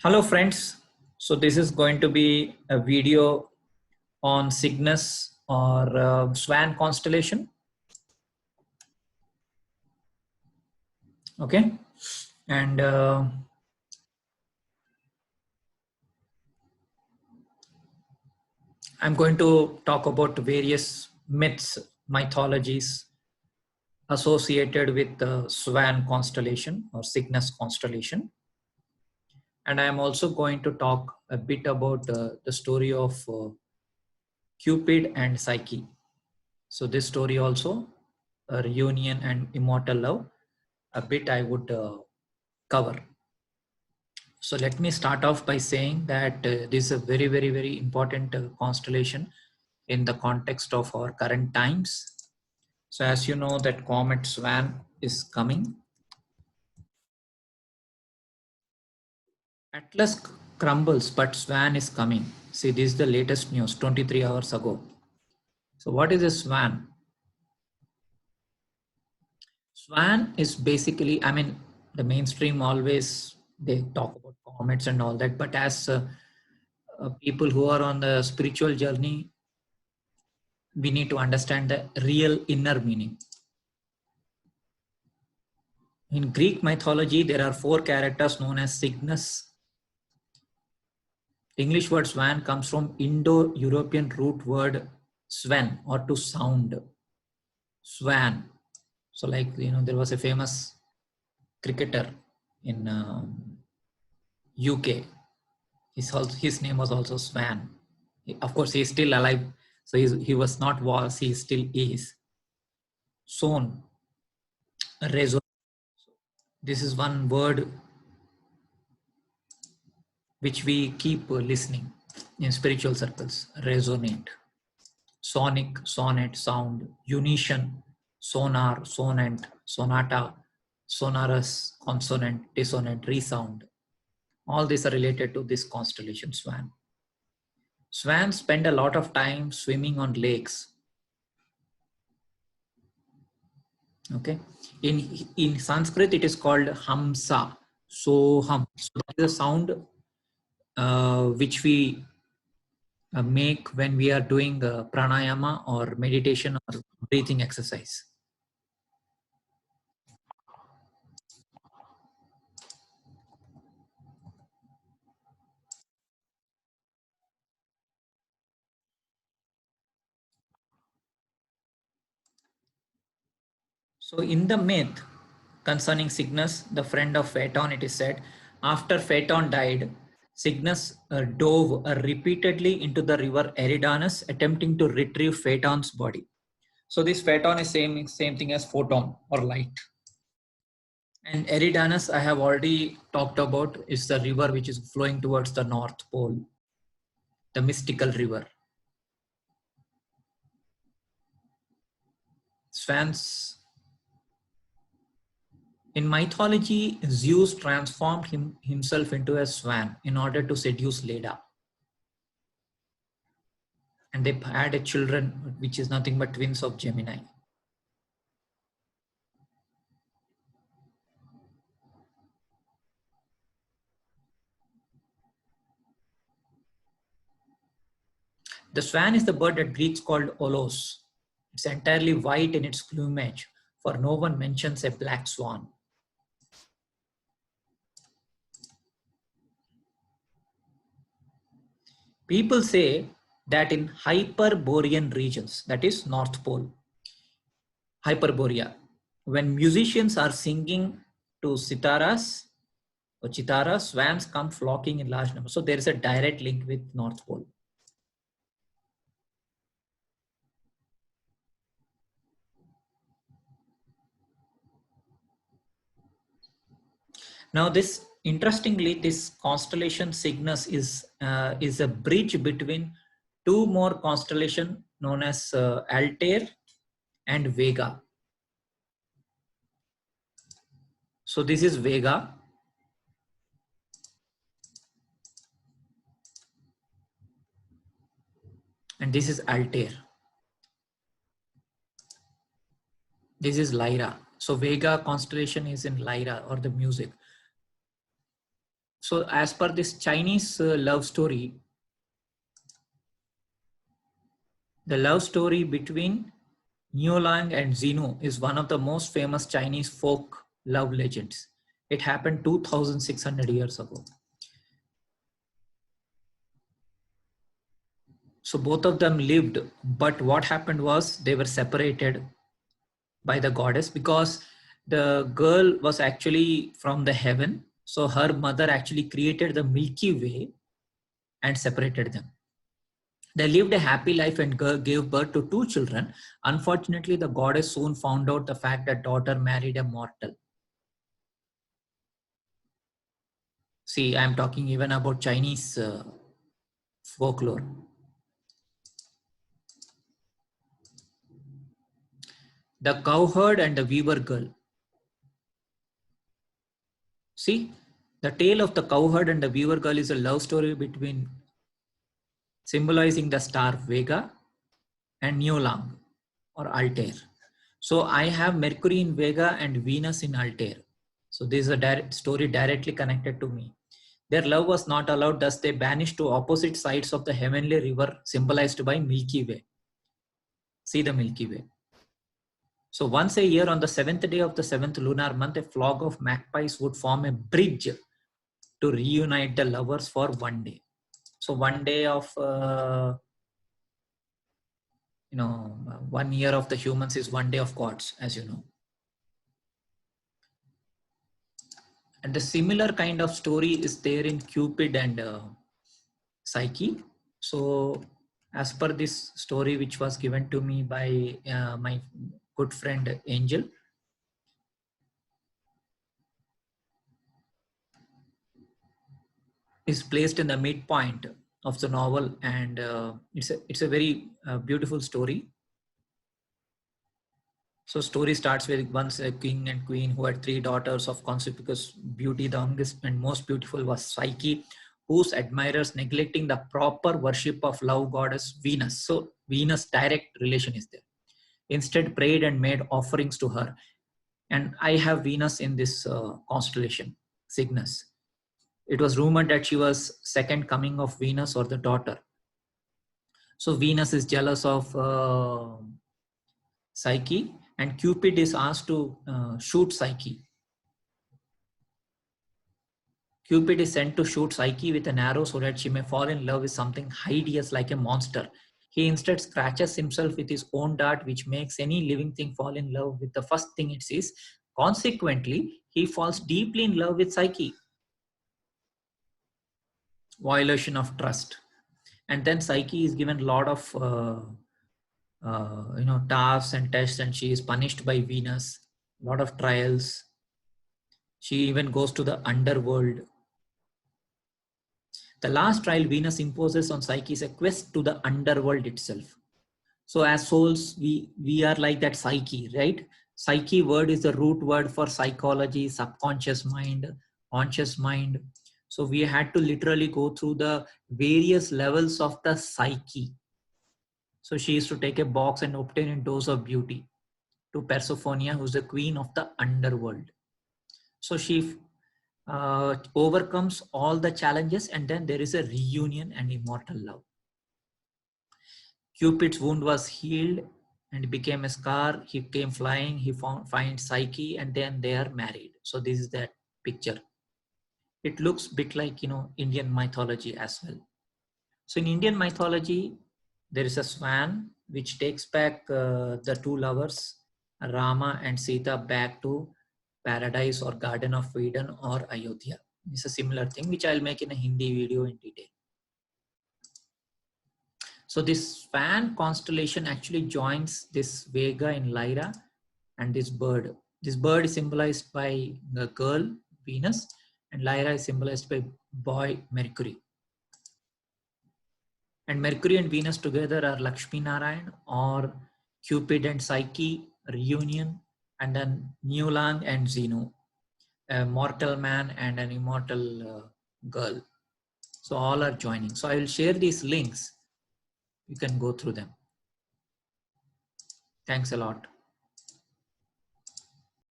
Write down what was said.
Hello friends. So this is going to be a video on Cygnus or Swan constellation. Okay. And I'm going to talk about various myths, mythologies associated with the Swan constellation or Cygnus constellation. And I am also going to talk a bit about the story of Cupid and Psyche. So this story also, a reunion and immortal love, a bit I would cover. So let me start off by saying that this is a very important constellation in the context of our current times. So as you know that comet Swan is coming. Atlas crumbles, but Swan is coming. See, this is the latest news 23 hours ago. So what is a Swan? Swan is basically, I mean, the mainstream always, they talk about comets and all that, but as people who are on the spiritual journey, we need to understand the real inner meaning. In Greek mythology, there are 4 characters known as Cygnus. English word swan comes from Indo-European root word swan or to sound. Swan. So like, there was a famous cricketer in UK. His name was also Swan. Of course, he's still alive. So he was not was, he still is. Son. Resonate. This is one word which we keep listening in spiritual circles. Resonate. Sonic, sonnet, sound. Unison, sonar, sonant, sonata, sonorous, consonant, dissonant, resound. All these are related to this constellation Swan. Swans spend a lot of time swimming on lakes. Okay. In Sanskrit, it is called hamsa. So hum. So that is a sound which we make when we are doing pranayama or meditation or breathing exercise. So in the myth concerning Cygnus, the friend of Phaeton, it is said, after Phaeton died, Cygnus dove repeatedly into the river Eridanus, attempting to retrieve Phaeton's body. So this Phaeton is same thing as photon or light. And Eridanus, I have already talked about, is the river which is flowing towards the North Pole, the mystical river. Swans. In mythology, Zeus transformed himself into a swan in order to seduce Leda. And they had a children, which is nothing but twins of Gemini. The swan is the bird that Greeks called olos. It's entirely white in its plumage, for no one mentions a black swan. People say that in Hyperborean regions, that is North Pole, Hyperborea, when musicians are singing to sitaras or chitara, swans come flocking in large numbers. So there is a direct link with North Pole. Now this, interestingly, this constellation Cygnus is a bridge between 2 more constellations known as Altair and Vega. So this is Vega. And this is Altair. This is Lyra. So Vega constellation is in Lyra or the music. So as per this Chinese love story, the love story between Niulang and Zeno is one of the most famous Chinese folk love legends. It happened 2600 years ago. So both of them lived, but what happened was they were separated by the goddess because the girl was actually from the heaven. So her mother actually created the Milky Way and separated them. They lived a happy life and gave birth to 2 children. Unfortunately, the goddess soon found out the fact that daughter married a mortal. See, I'm talking even about Chinese folklore. The cowherd and the weaver girl. See, the tale of the cowherd and the weaver girl is a love story between symbolizing the star Vega and Niulang or Altair. So I have Mercury in Vega and Venus in Altair. So this is a direct story directly connected to me. Their love was not allowed, thus they banished to opposite sides of the heavenly river symbolized by Milky Way. See the Milky Way. So once a year on the 7th day of the 7th lunar month, a flock of magpies would form a bridge to reunite the lovers for one day. So one day of, 1 year of the humans is one day of gods, as you know. And the similar kind of story is there in Cupid and Psyche. So as per this story, which was given to me by my good friend Angel, is placed in the midpoint of the novel, and it's a very beautiful story. So story starts with once a king and queen who had 3 daughters of conspicuous beauty. The youngest and most beautiful was Psyche, whose admirers, neglecting the proper worship of love goddess Venus. So Venus direct relation is there. Instead prayed and made offerings to her. And I have Venus in this constellation, Cygnus. It was rumored that she was second coming of Venus or the daughter. So Venus is jealous of Psyche, and Cupid is asked to shoot Psyche. Cupid is sent to shoot Psyche with an arrow so that she may fall in love with something hideous like a monster. He instead scratches himself with his own dart, which makes any living thing fall in love with the first thing it sees. Consequently, he falls deeply in love with Psyche. Violation of trust. And then Psyche is given a lot of tasks and tests, and she is punished by Venus. A lot of trials. She even goes to the underworld. The last trial Venus imposes on Psyche is a quest to the underworld itself. So as souls, we are like that Psyche, right? Psyche word is the root word for psychology, subconscious mind, conscious mind. So we had to literally go through the various levels of the psyche. So she used to take a box and obtain a dose of beauty to Persephone, who's the queen of the underworld. So she overcomes all the challenges, and then there is a reunion and immortal love. Cupid's wound was healed and became a scar. He came flying, he finds Psyche, and then they are married. So this is that picture. It looks a bit like, Indian mythology as well. So in Indian mythology, there is a swan which takes back the 2 lovers, Rama and Sita, back to paradise or Garden of Eden or Ayodhya. It's a similar thing which I'll make in a Hindi video in detail. So this swan constellation actually joins this Vega in Lyra and this bird. This bird is symbolized by the girl Venus, and Lyra is symbolized by boy Mercury. And Mercury and Venus together are Lakshmi Narayan, or Cupid and Psyche reunion, and then Niulang and Zeno, a mortal man and an immortal girl. So all are joining. So I will share these links. You can go through them. Thanks a lot.